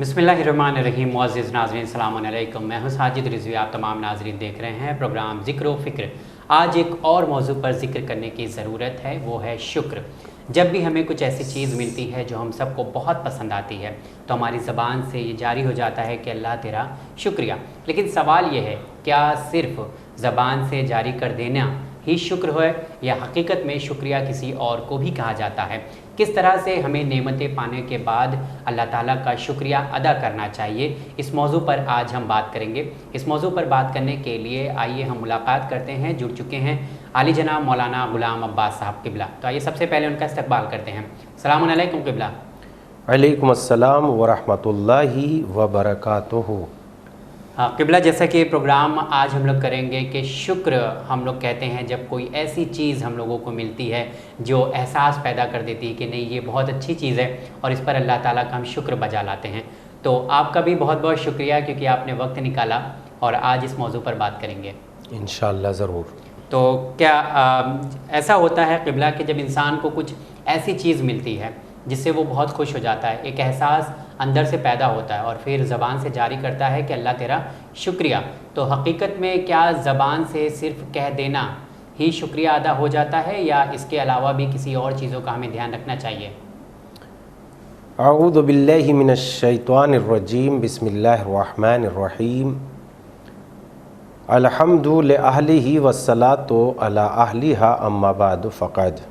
बिस्मिल्लाहिर्रहमानिर्रहीम। मुअज़्ज़िज़ नाज़रीन, अस्सलामु अलैकुम। मैं हूं साजिद रिज़वी। आप तमाम नाज़रीन देख रहे हैं प्रोग्राम ज़िक्र व फ़िक्र। आज एक और मौजू पर ज़िक्र करने की ज़रूरत है, वो है शुक्र। जब भी हमें कुछ ऐसी चीज़ मिलती है जो हम सबको बहुत पसंद आती है तो हमारी ज़बान से ये जारी हो जाता है कि अल्लाह तेरा शुक्रिया। लेकिन सवाल ये है, क्या सिर्फ़ ज़बान से जारी कर देना ही शुक्र है या हकीकत में शुक्रिया किसी और को भी कहा जाता है? किस तरह से हमें नेमतें पाने के बाद अल्लाह ताला का शुक्रिया अदा करना चाहिए, इस मौजू पर आज हम बात करेंगे। इस मौजू पर बात करने के लिए आइए हम मुलाकात करते हैं। जुड़ चुके हैं आली जनाब मौलाना गुलाम अब्बास साहब क़िबला। तो आइए सबसे पहले उनका इस्तकबाल करते हैं। अस्सलामु अलैकुम क़िबला। वालेकुम अस्सलाम व रहमतुल्लाहि व बरकातुहू। हाँ क़िबला, जैसा कि प्रोग्राम आज हम लोग करेंगे कि शुक्र हम लोग कहते हैं जब कोई ऐसी चीज़ हम लोगों को मिलती है जो एहसास पैदा कर देती है कि नहीं ये बहुत अच्छी चीज़ है और इस पर अल्लाह ताला का हम शुक्र बजा लाते हैं। तो आपका भी बहुत बहुत शुक्रिया क्योंकि आपने वक्त निकाला और आज इस मौजू पर बात करेंगे इंशाअल्लाह ज़रूर। तो क्या ऐसा होता है क़िबला कि जब इंसान को कुछ ऐसी चीज़ मिलती है जिससे वो बहुत खुश हो जाता है, एक एहसास अंदर से पैदा होता है और फिर ज़बान से जारी करता है कि अल्लाह तेरा शुक्रिया, तो हकीकत में क्या ज़बान से सिर्फ़ कह देना ही शुक्रिया अदा हो जाता है या इसके अलावा भी किसी और चीज़ों का हमें ध्यान रखना चाहिए? अऊज़ु बिल्लाहि मिनश शैतानिर रजीम। बिस्मिल्लाहिर रहमानिर रहीम। अल्हम्दु लिअहलिही वस्सलातु अला अहलिहा अम्मा बाद फ़क़द।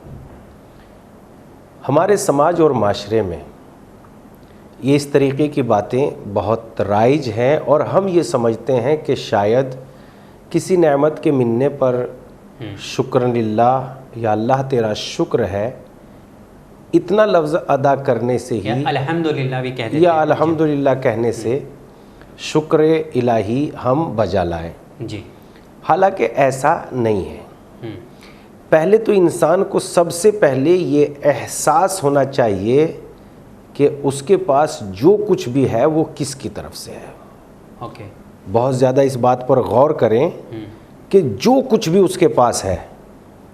हमारे समाज और माशरे में ये इस तरीक़े की बातें बहुत राइज हैं और हम ये समझते हैं कि शायद किसी नेमत के मिलने पर शुक्रन लिल्लाह या अल्लाह तेरा शुक्र है, इतना लफ्ज़ अदा करने से ही अल्हम्दुलिल्लाह भी कह देते या हैं अल्हम्दुलिल्लाह कहने से शुक्र इलाही हम बजा लाएँ जी। हालांकि ऐसा नहीं है। पहले तो इंसान को सबसे पहले ये एहसास होना चाहिए कि उसके पास जो कुछ भी है वो किसकी तरफ से है। ओके। बहुत ज़्यादा इस बात पर गौर करें कि जो कुछ भी उसके पास है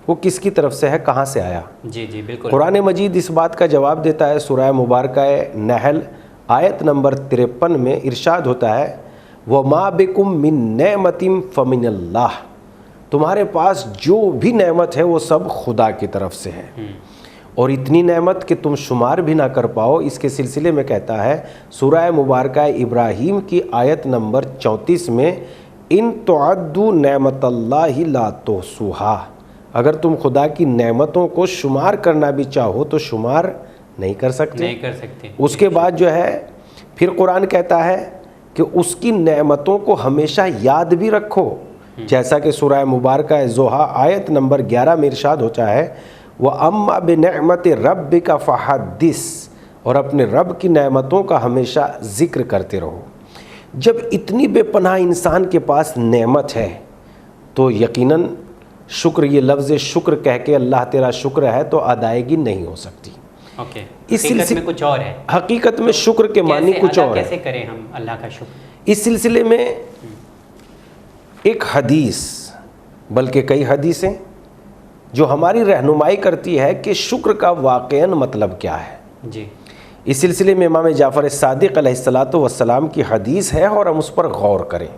वो किसकी तरफ से है, कहाँ से आया। जी जी बिल्कुल। कुरान मजीद इस बात का जवाब देता है। सूरह मुबारक नहल आयत नंबर 53 में इरशाद होता है, वमा बिकुम मिन नेमतिम फमिनल्लाह। तुम्हारे पास जो भी नेमत है वो सब खुदा की तरफ से है और इतनी नेमत कि तुम शुमार भी ना कर पाओ। इसके सिलसिले में कहता है सूरह मुबारक इब्राहीम की आयत नंबर 34 में, इन तुअद्दु नेमतल्लाहि ला तुहसूहा। अगर तुम खुदा की नेमतों को शुमार करना भी चाहो तो शुमार नहीं कर सकते। उसके बाद जो है फिर कुरान कहता है कि उसकी नेमतों को हमेशा याद भी रखो, जैसा कि सूरह मुबारक ज़ोहा आयत नंबर 11 में इरशाद होता है, व अम्मा बिनिअमति रब्बिका फहद्दिस। और अपने रब की नेमतों का हमेशा ज़िक्र करते रहो। जब इतनी बेपनाह इंसान के पास नेमत है तो यकीनन शुक्र, ये लफ्ज़ शुक्र कह के अल्लाह तेरा शुक्र है तो अदायगी नहीं हो सकती। ओके। हकीकत में कुछ और है। हकीकत में शुक्र के मानी कुछ और है। कैसे करें हम अल्लाह का शुक्र? इस सिलसिले में एक हदीस, बल्कि कई हदीसें जो हमारी रहनुमाई करती है कि शुक्र का वाक़ईन मतलब क्या है। जी। इस सिलसिले में इमाम जाफ़र सादिक़ अलैहिस्सलातु वस्सलाम की हदीस है और हम उस पर गौर करें।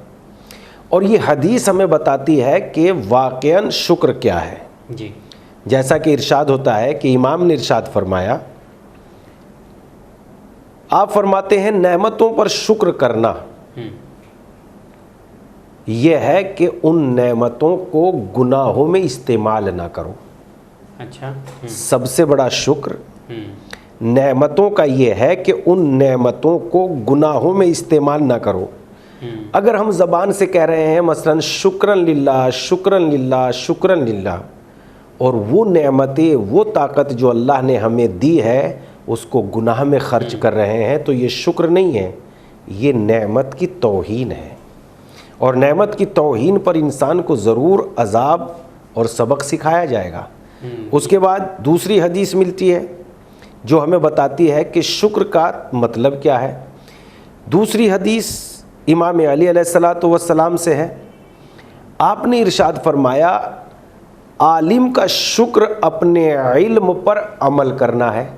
और ये हदीस हमें बताती है कि वाक़ईन शुक्र क्या है। जी। जैसा कि इरशाद होता है कि इमाम ने इरशाद फरमाया, आप फरमाते हैं नेमतों पर शुक्र करना यह है कि उन नेमतों को गुनाहों में इस्तेमाल ना करो। अच्छा। सबसे बड़ा शुक्र नेमतों का यह है कि उन नेमतों को गुनाहों में इस्तेमाल ना करो। अगर हम ज़बान से कह रहे हैं मसलन शुक्रन लिल्लाह, शुक्रन लिल्लाह, शुक्रन लिल्लाह, और वो नेमतें, वो ताकत जो अल्लाह ने हमें दी है उसको गुनाह में ख़र्च कर रहे हैं, तो ये शुक्र नहीं है, ये नेमत की तौहीन है। और नेमत की तौहीन पर इंसान को ज़रूर अज़ाब और सबक सिखाया जाएगा। उसके बाद दूसरी हदीस मिलती है जो हमें बताती है कि शुक्र का मतलब क्या है। दूसरी हदीस इमाम अली अलैहिस्सलातु वस्सलाम से है। आपने इरशाद फरमाया, आलिम का शुक्र अपने इल्म पर अमल करना है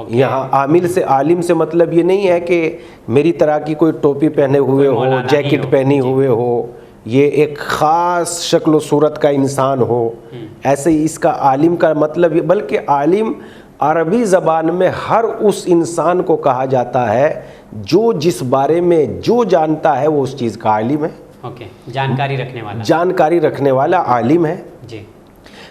یہاں عامل سے عالم سے مطلب یہ نہیں ہے کہ میری طرح کی کوئی ٹوپی پہنے ہوئے ہو، جیکٹ پہنی ہوئے ہو، یہ ایک خاص شکل و صورت کا انسان ہو، ایسے ہی اس کا عالم کا مطلب یہ، بلکہ عالم عربی زبان میں ہر اس انسان کو کہا جاتا ہے جو جس بارے میں جو جانتا ہے وہ اس چیز کا عالم ہے. جانکاری رکھنے والا عالم ہے. جی.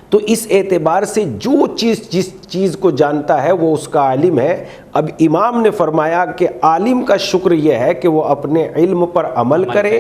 تو اس اعتبار سے جو جس چیز کو جانتا ہے وہ اس کا عالم ہے. اب امام نے فرمایا کہ عالم کا شکر یہ ہے کہ وہ اپنے علم پر عمل کرے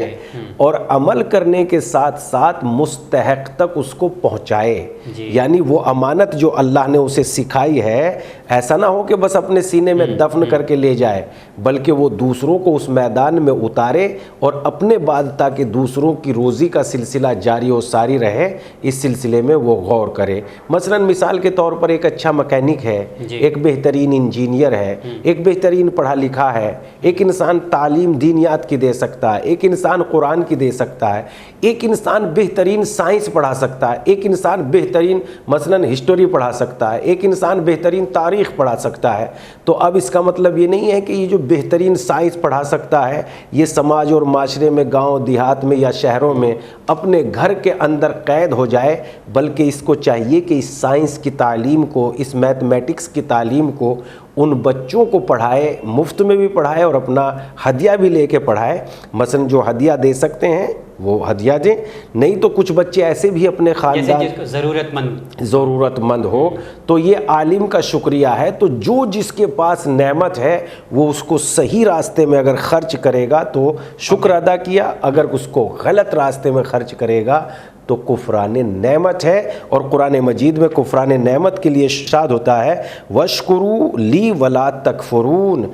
اور عمل کرنے کے ساتھ ساتھ مستحق تک اس کو پہنچائے. یعنی وہ امانت جو اللہ نے اسے سکھائی ہے، ایسا نہ ہو کہ بس اپنے سینے میں دفن کر کے لے جائے، بلکہ وہ دوسروں کو اس میدان میں اتارے اور اپنے بعد تاکہ دوسروں کی روزی کا سلسلہ جاری و ساری رہے، اس سلسلے میں وہ غور کرے. مثلا مثال کے طور پر ایک اچھا مکینک ہے، ایک بہترین انجینئر ہے، ایک بہترین پڑھا لکھا ہے، ایک انسان تعلیم دینیات کی دے سکتا ہے، ایک انسان قرآن کی دے سکتا ہے، ایک انسان بہترین سائنس پڑھا سکتا ہے، ایک انسان بہترین مثلا ہسٹوری پڑھا سکتا ہے، ایک انسان بہترین تاریخ پڑھا سکتا ہے. تو اب اس کا مطلب یہ نہیں ہے کہ یہ جو بہترین سائنس پڑھا سکتا ہے یہ سماج اور معاشرے میں، گاؤں دیہات میں یا شہروں میں اپنے گھر کے اندر قید ہو جائے، بلکہ اس کو چاہیے کہ اس سائنس کی تعلیم کو، اس میتھمیٹکس کی تعلیم کو ان بچوں کو پڑھائے، مفت میں بھی پڑھائے اور اپنا ہدیہ بھی لے کے پڑھائے. مثلا جو ہدیہ دے سکتے ہیں وہ ہدیہ دیں، نہیں تو کچھ بچے ایسے بھی اپنے خاندان ضرورت مند ہو تو یہ عالم کا شکریہ ہے. تو جو جس کے پاس نعمت ہے وہ اس کو صحیح راستے میں اگر خرچ کرے گا تو شکر ادا کیا، اگر اس کو غلط راستے میں خرچ کرے گا تو کفران نعمت ہے. اور قرآن مجید میں کفران نعمت کے لیے ارشاد ہوتا ہے وَاشْكُرُوا لِي وَلَا تَكْفُرُونَ،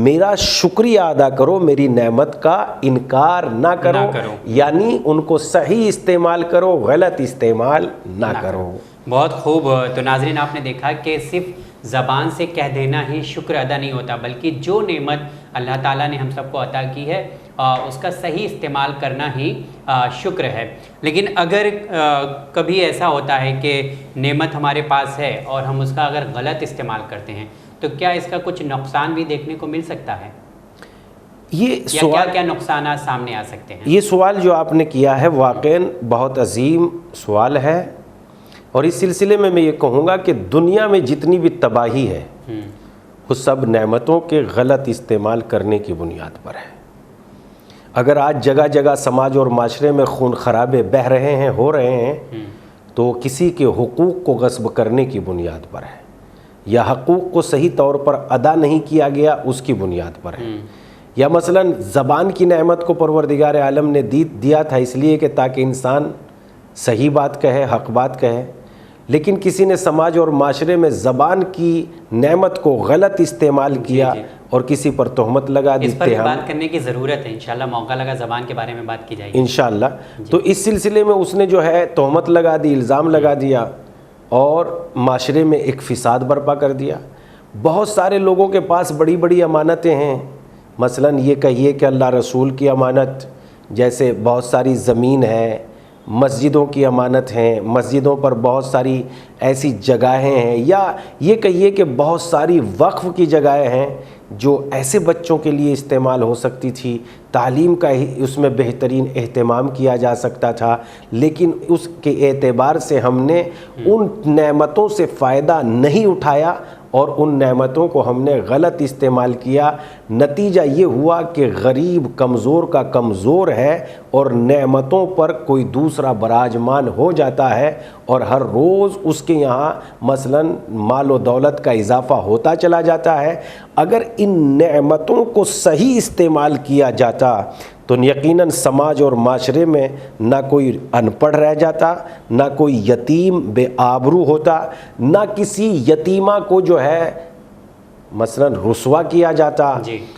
میرا شکریہ ادا کرو، میری نعمت کا انکار نہ کرو. یعنی ان کو صحیح استعمال کرو، غلط استعمال نہ کرو. بہت خوب. تو ناظرین آپ نے دیکھا کہ صرف زبان سے کہہ دینا ہی شکر ادا نہیں ہوتا، بلکہ جو نعمت اللہ تعالیٰ نے ہم سب کو عطا کی ہے اس کا صحیح استعمال کرنا ہی شکر ہے. لیکن اگر کبھی ایسا ہوتا ہے کہ نعمت ہمارے پاس ہے اور ہم اس کا اگر غلط استعمال کرتے ہیں تو کیا اس کا کچھ نقصان بھی دیکھنے کو مل سکتا ہے؟ یہ سوال کیا نقصانات سامنے آ سکتے ہیں؟ یہ سوال جو آپ نے کیا ہے واقعاً بہت عظیم سوال ہے، اور اس سلسلے میں یہ کہوں گا کہ دنیا میں جتنی بھی تباہی ہے وہ سب نعمتوں کے غلط استعمال کرنے کی بنیاد پر ہے. اگر آج جگہ جگہ سماج اور معاشرے میں خون خرابے بہہ رہے ہیں، ہو رہے ہیں، تو کسی کے حقوق کو غصب کرنے کی بنیاد پر ہے، یا حقوق کو صحیح طور پر ادا نہیں کیا گیا اس کی بنیاد پر ہے. یا مثلا زبان کی نعمت کو پروردگار عالم نے دیا تھا اس لیے کہ تاکہ انسان صحیح بات کہے، حق بات کہے، لیکن کسی نے سماج اور معاشرے میں زبان کی نعمت کو غلط استعمال کیا اور کسی پر تہمت لگا دی. اس پر بات کرنے کی ضرورت ہے، انشاءاللہ موقع لگا زبان کے بارے میں بات کی جائے گی انشاءاللہ. تو اس سلسلے میں اس نے جو ہے تہمت لگا دی، الزام لگا دیا اور معاشرے میں ایک فساد برپا کر دیا. بہت سارے لوگوں کے پاس بڑی بڑی امانتیں ہیں، مثلا یہ کہیے کہ اللہ رسول کی امانت، جیسے بہت ساری زمین ہے، مسجدوں کی امانت ہیں، مسجدوں پر بہت ساری ایسی جگہیں ہیں، یا یہ کہیے کہ بہت ساری وقف کی جگہیں ہیں جو ایسے بچوں کے لیے استعمال ہو سکتی تھی، تعلیم کا اس میں بہترین اہتمام کیا جا سکتا تھا، لیکن اس کے اعتبار سے ہم نے ان نعمتوں سے فائدہ نہیں اٹھایا اور ان نعمتوں کو ہم نے غلط استعمال کیا. نتیجہ یہ ہوا کہ غریب کمزور کا کمزور ہے اور نعمتوں پر کوئی دوسرا براجمان ہو جاتا ہے، اور ہر روز اس کے یہاں مثلا مال و دولت کا اضافہ ہوتا چلا جاتا ہے. اگر ان نعمتوں کو صحیح استعمال کیا جاتا تو یقیناً سماج اور معاشرے میں نہ کوئی ان پڑھ رہ جاتا، نہ کوئی یتیم بے آبرو ہوتا، نہ کسی یتیمہ کو جو ہے مثلا رسوا کیا جاتا.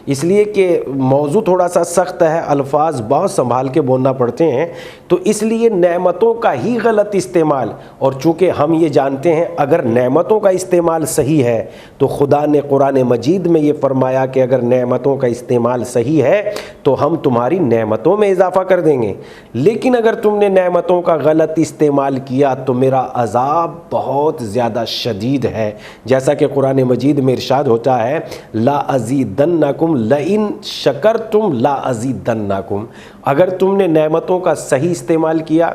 اس لیے کہ موضوع تھوڑا سا سخت ہے، الفاظ بہت سنبھال کے بولنا پڑتے ہیں، تو اس لیے نعمتوں کا ہی غلط استعمال. اور چونکہ ہم یہ جانتے ہیں اگر نعمتوں کا استعمال صحیح ہے تو خدا نے قرآن مجید میں یہ فرمایا کہ اگر نعمتوں کا استعمال صحیح ہے تو ہم تمہاری نعمتوں میں اضافہ کر دیں گے، لیکن اگر تم نے نعمتوں کا غلط استعمال کیا تو میرا عذاب بہت زیادہ شدید ہے. جیسا کہ قرآن مجید میں ارشاد ہوتا होता है ला अज़ीदन्नकुम लइन शकरतुम ला अज़ीदन्नकुम, अगर तुमने नेमतों का सही इस्तेमाल किया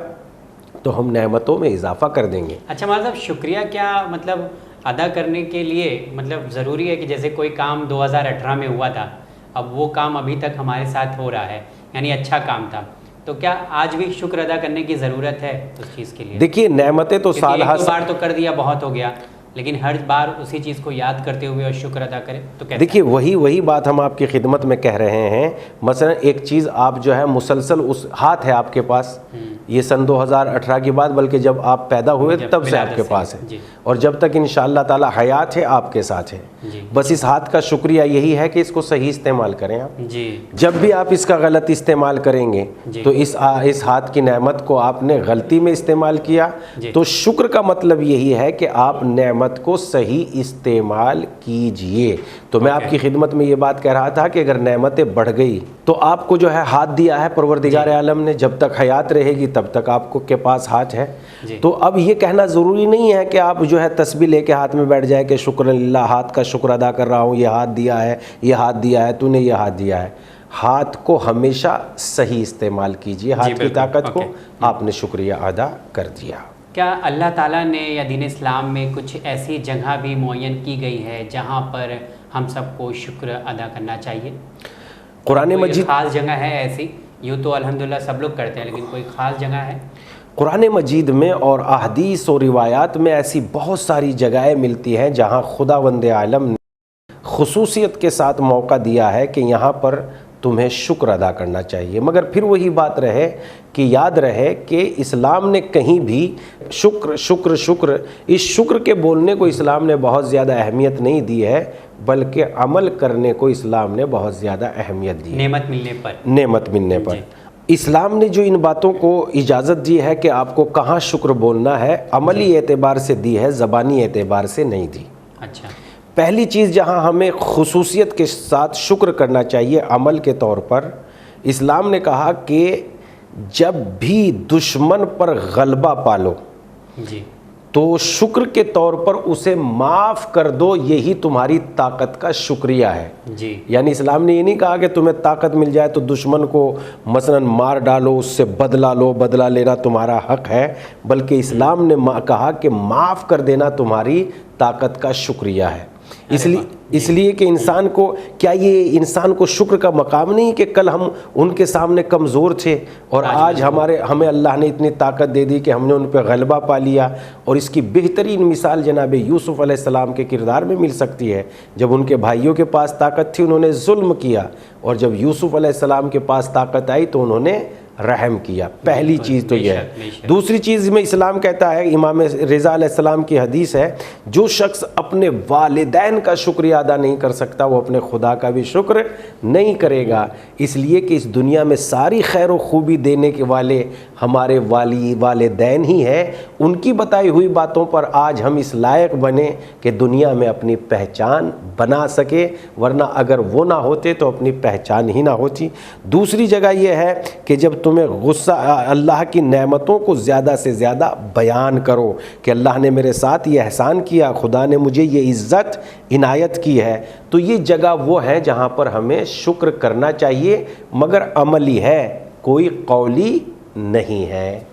तो हम नेमतों में इजाफा कर देंगे। अच्छा मतलब शुक्रिया क्या मतलब अदा करने के लिए मतलब ज़रूरी है कि जैसे कोई काम 2018 में हुआ था, अब वो काम अभी तक हमारे साथ हो रहा है, यानी अच्छा काम था, तो क्या आज भी शुक्र अदा करने की ज़रूरत है उस चीज़ के लिए? देखिए नेमतें तो साल एक दो बार तो कर दिया बहुत हो गया, लेकिन हर बार उसी चीज़ को याद करते हुए और शुक्र अदा करें तो कैसे? देखिए वही बात हम आपकी खिदमत में कह रहे हैं। मसलन एक चीज़ आप जो है मुसलसल उस हाथ है आपके पास, ये सन 2018 की बात, बल्कि जब आप पैदा हुए तब से आपके पास है, और जब तक इंशाअल्लाह ताला हयात है आपके साथ है। बस इस हाथ का शुक्रिया यही है कि इसको सही इस्तेमाल करें आप जी। जब भी आप इसका गलत इस्तेमाल करेंगे तो इस हाथ की नेमत को आपने गलती में इस्तेमाल किया, तो शुक्र का मतलब यही है कि आप नेमत को सही इस्तेमाल कीजिए। तो मैं आपकी खिदमत में ये बात कह रहा था कि अगर नेमतें बढ़ गई तो आपको जो है हाथ दिया है परवरदिगार आलम ने, जब तक हयात रहेगी तब तक आपको के पास हाथ है। तो अब ये कहना ज़रूरी नहीं है कि आप जो है तस्बीह लेके हाथ में बैठ जाए कि शुक्र लिल्लाह, हाथ का शुक्र अदा कर रहा हूँ, ये हाथ दिया है, ये हाथ दिया है, तूने ये हाथ दिया है। हाथ को हमेशा सही इस्तेमाल कीजिए, हाथ की ताकत को आपने शुक्रिया अदा कर दिया। क्या अल्लाह ताला ने या दीन इस्लाम में कुछ ऐसी जगह भी मुअय्यन की गई है जहाँ पर हम सबको शुक्र अदा करना चाहिए? कुरान मजीद ख़ास जगह है ऐसी? यूँ तो अल्हम्दुलिल्लाह सब लोग करते हैं, लेकिन कोई ख़ास जगह है? कुरान मजीद में और अहदीस और रिवायात में ऐसी बहुत सारी जगहें मिलती हैं जहाँ खुदावंद आलम ने खुसूसियत के साथ मौका दिया है कि यहाँ पर तुम्हें शुक्र अदा करना चाहिए। मगर फिर वही बात रहे कि याद रहे कि इस्लाम ने कहीं भी शुक्र शुक्र शुक्र इस शुक्र के बोलने को इस्लाम ने बहुत ज़्यादा अहमियत नहीं दी है, बल्कि अमल करने को इस्लाम ने बहुत ज़्यादा अहमियत दी। नेमत मिलने पर इस्लाम ने जो इन बातों को इजाज़त दी है कि आपको कहाँ शुक्र बोलना है, अमली एतबार से दी है, ज़बानी एतबार से नहीं दी। अच्छा, पहली चीज़ जहाँ हमें खुसूसियत के साथ शुक्र करना चाहिए अमल के तौर पर, इस्लाम ने कहा कि जब भी दुश्मन पर गलबा पालो जी, तो शुक्र के तौर पर उसे माफ़ कर दो, यही तुम्हारी ताकत का शुक्रिया है जी। यानी इस्लाम ने ये नहीं कहा कि तुम्हें ताकत मिल जाए तो दुश्मन को मसलन मार डालो, उससे बदला लो, बदला लेना तुम्हारा हक है, बल्कि इस्लाम ने कहा कि माफ़ कर देना तुम्हारी ताकत का शुक्रिया है। इसलिए कि इंसान को, क्या ये इंसान को शुक्र का मकाम नहीं कि कल हम उनके सामने कमज़ोर थे और आज हमें अल्लाह ने इतनी ताकत दे दी कि हमने उन पर गलबा पा लिया। और इसकी बेहतरीन मिसाल जनाब यूसुफ़ अलैहिस्सलाम के किरदार में मिल सकती है। जब उनके भाइयों के पास ताकत थी उन्होंने जुल्म किया, और जब यूसुफ़ अलैहिस्सलाम के पास ताकत आई तो उन्होंने रहम किया। पहली चीज़ तो यह है। दूसरी चीज़ में इस्लाम कहता है, इमाम रिज़ा अलैहिस्सलाम की हदीस है, जो शख्स अपने वालिदैन का शुक्रिया अदा नहीं कर सकता वो अपने खुदा का भी शुक्र नहीं करेगा। इसलिए कि इस दुनिया में सारी खैर व खूबी देने के वाले हमारे वालिदैन ही हैं। उनकी बताई हुई बातों पर आज हम इस लायक बने कि दुनिया में अपनी पहचान बना सके, वरना अगर वो ना होते तो अपनी पहचान ही ना होती। दूसरी जगह यह है कि जब तुम्हें गुस्सा, अल्लाह की नेमतों को ज़्यादा से ज़्यादा बयान करो कि अल्लाह ने मेरे साथ ये एहसान किया, खुदा ने मुझे ये इज़्ज़त इनायत की है, तो ये जगह वो है जहाँ पर हमें शुक्र करना चाहिए, मगर अमली है, कोई कौली नहीं है।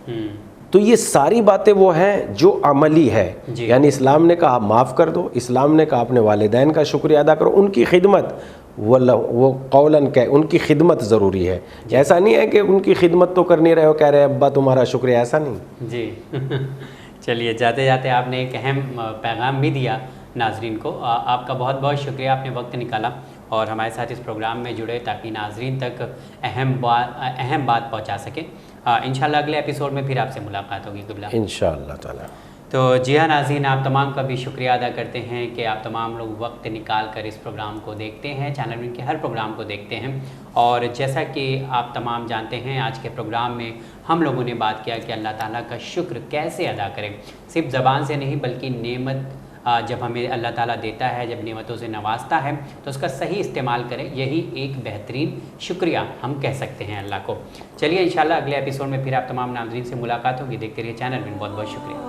तो ये सारी बातें वो हैं जो अमली है। यानी इस्लाम ने कहा माफ़ कर दो, इस्लाम ने कहा अपने वालिदैन का शुक्रिया अदा करो, उनकी खिदमत वो कौलन कह, उनकी खिदमत ज़रूरी है। ऐसा नहीं है कि उनकी खिदमत तो कर नहीं रहे हो, कह रहे अब्बा तुम्हारा शुक्रिया, ऐसा नहीं जी। चलिए, जाते जाते आपने एक अहम पैगाम भी दिया नाजरीन को। आपका बहुत बहुत शुक्रिया, आपने वक्त निकाला और हमारे साथ इस प्रोग्राम में जुड़े ताकि नाजरीन तक अहम बात पहुंचा सके। इंशाल्लाह अगले एपिसोड में फिर आपसे मुलाकात होगी क़िबला, इंशाअल्लाह ताला। तो जी हाँ नाज़रीन, आप तमाम का भी शुक्रिया अदा करते हैं कि आप तमाम लोग वक्त निकाल कर इस प्रोग्राम को देखते हैं, चैनल विन के हर प्रोग्राम को देखते हैं। और जैसा कि आप तमाम जानते हैं, आज के प्रोग्राम में हम लोगों ने बात किया कि अल्लाह ताला का शुक्र कैसे अदा करें, सिर्फ ज़बान से नहीं बल्कि नेमत जब हमें अल्लाह ताला देता है, जब नेमतों से नवाजता है तो उसका सही इस्तेमाल करें, यही एक बेहतरीन शुक्रिया हम कह सकते हैं अल्लाह को। चलिए इंशाल्लाह अगले एपिसोड में फिर आप तमाम नाज़रीन से मुलाकात होगी। देखते रहिए चैनल विन। बहुत बहुत शुक्रिया।